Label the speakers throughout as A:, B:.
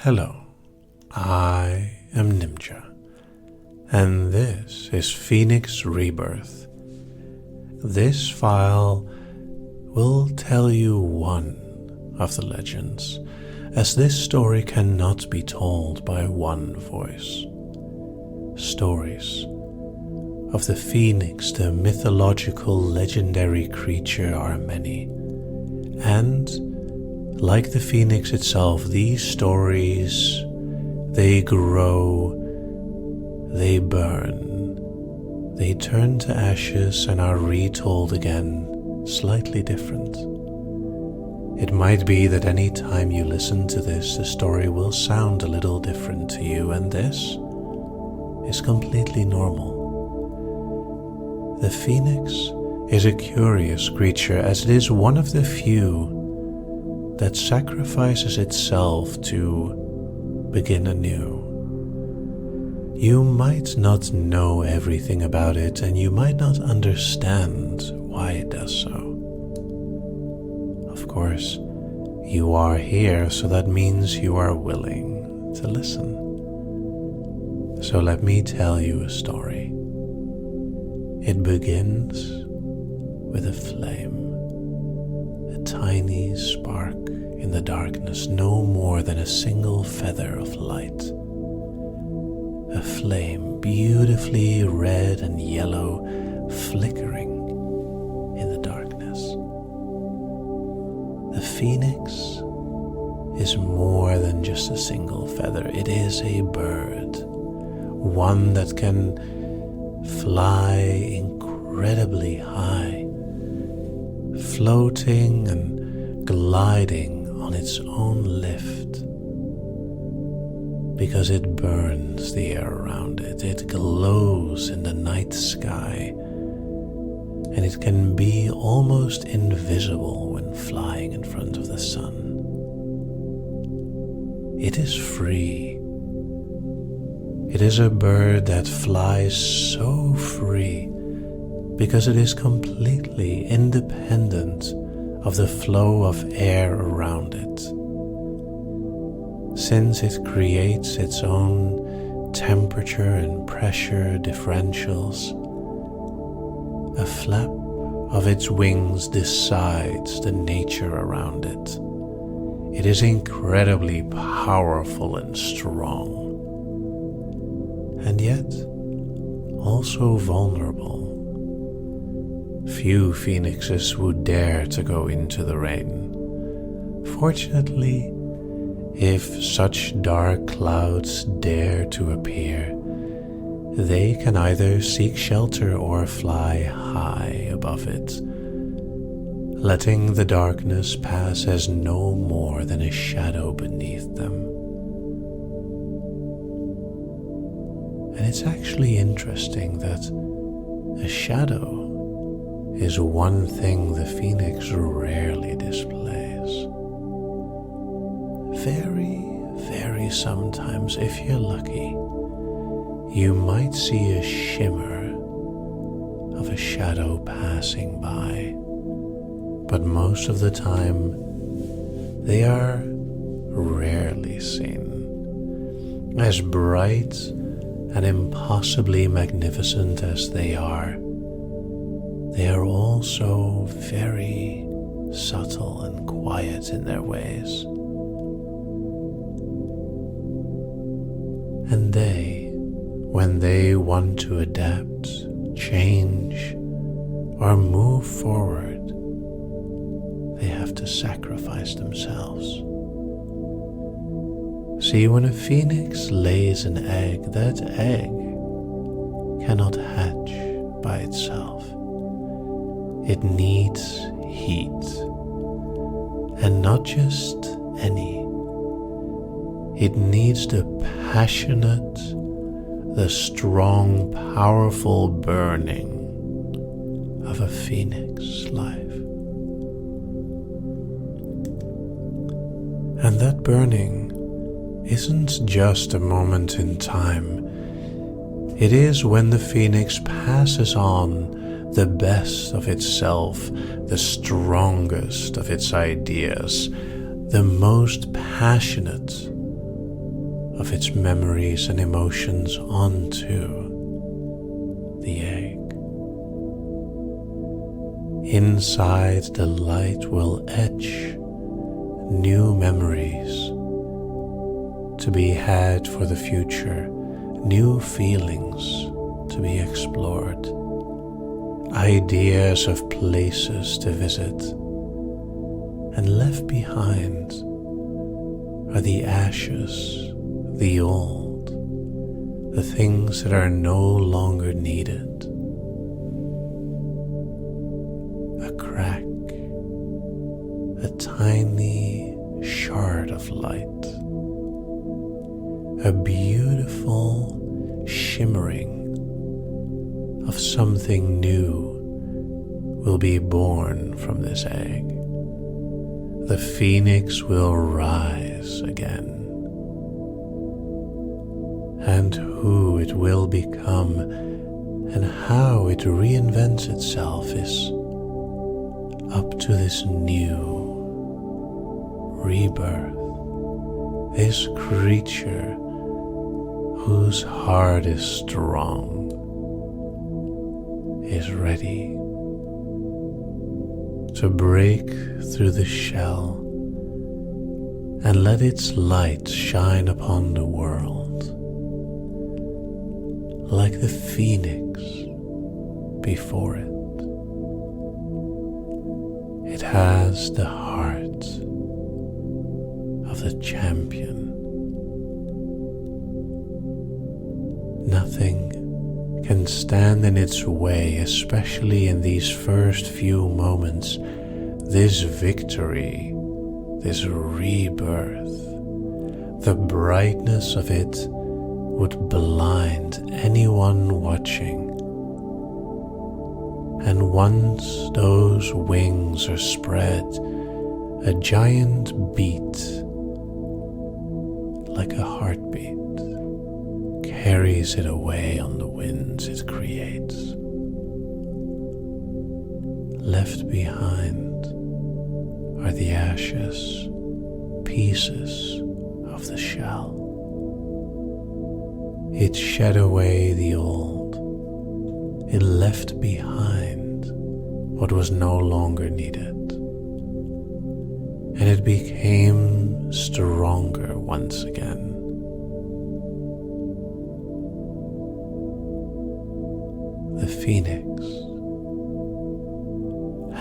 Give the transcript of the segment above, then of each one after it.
A: Hello, I am Nimja, and this is Phoenix Rebirth. This file will tell you one of the legends, as this story cannot be told by one voice. Stories of the phoenix, the mythological legendary creature, are many, and like the phoenix itself, these stories, they grow, they burn, they turn to ashes and are retold again, slightly different. It might be that any time you listen to this, the story will sound a little different to you, and this is completely normal. The phoenix is a curious creature, as it is one of the few that sacrifices itself to begin anew. You might not know everything about it, and you might not understand why it does so. Of course, you are here, so that means you are willing to listen. So let me tell you a story. It begins with a flame. A tiny spark in the darkness, no more than a single feather of light. A flame beautifully red and yellow, flickering in the darkness. The phoenix is more than just a single feather. It is a bird, one that can fly incredibly high, floating and gliding on its own lift, because it burns the air around it. It glows in the night sky, and it can be almost invisible when flying in front of the sun. It is free. It is a bird that flies so free because it is completely independent of the flow of air around it. Since it creates its own temperature and pressure differentials, a flap of its wings decides the nature around it. It is incredibly powerful and strong, and yet also vulnerable. Few phoenixes would dare to go into the rain. Fortunately, if such dark clouds dare to appear, they can either seek shelter or fly high above it, letting the darkness pass as no more than a shadow beneath them. And it's actually interesting that a shadow is one thing the phoenix rarely displays. Very sometimes, if you're lucky, you might see a shimmer of a shadow passing by, but most of the time they are rarely seen. As bright and impossibly magnificent as they are also very subtle and quiet in their ways. And when they want to adapt, change, or move forward, they have to sacrifice themselves. See, when a phoenix lays an egg, that egg cannot hatch by itself. It needs heat, and not just any. It needs the passionate, the strong, powerful burning of a phoenix life. And that burning isn't just a moment in time. It is when the phoenix passes on the best of itself, the strongest of its ideas, the most passionate of its memories and emotions onto the egg. Inside, the light will etch new memories to be had for the future, new feelings to be explored, ideas of places to visit, and left behind are the ashes, the old, the things that are no longer needed. A crack, a tiny shard of light, a beautiful shimmering of something new will be born from this egg. The phoenix will rise again. And who it will become and how it reinvents itself is up to this new rebirth, this creature whose heart is strong, is ready to break through the shell and let its light shine upon the world. Like the phoenix before it. It has the heart of the champion. Nothing can stand in its way, especially in these first few moments. This victory, this rebirth, the brightness of it would blind anyone watching. And once those wings are spread, a giant beat, like a heartbeat, carries it away on the winds it creates. Left behind are the ashes, pieces of the shell. It shed away the old. It left behind what was no longer needed. And it became stronger once again. The phoenix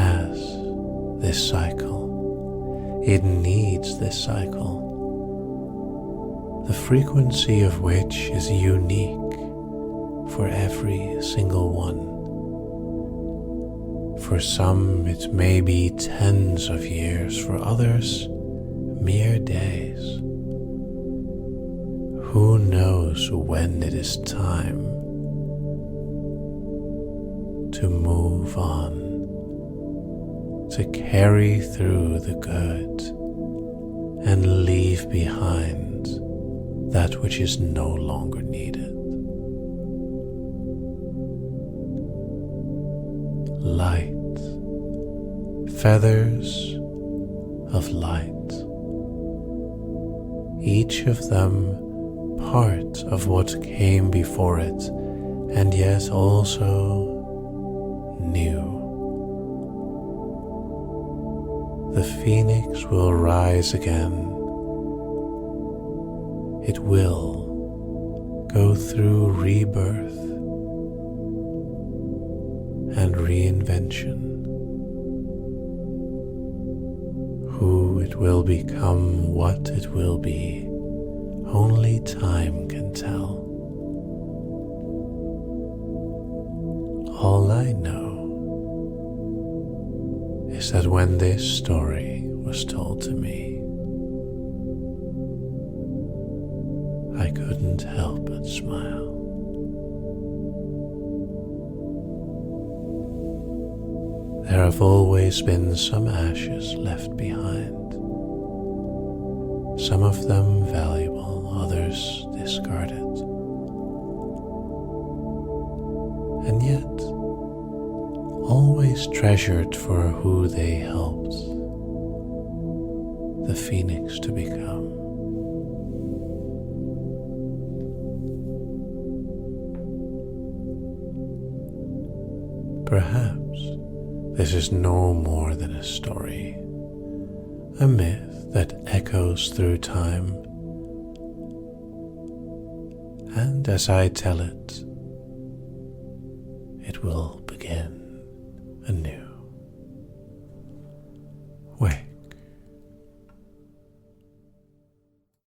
A: has this cycle. It needs this cycle, the frequency of which is unique for every single one. For some, it may be tens of years, for others, mere days. Who knows when it is time to move on, to carry through the good and leave behind that which is no longer needed. Light, feathers of light, each of them part of what came before it, and yet also new. The phoenix will rise again. It will go through rebirth and reinvention. Who it will become, what it will be, only time can tell. All I know is that when this story was told to me, I couldn't help but smile. There have always been some ashes left behind, some of them valuable, others discarded. And yet, always treasured for who they helped the phoenix to become. Perhaps this is no more than a story, a myth that echoes through time. And as I tell it, it will begin.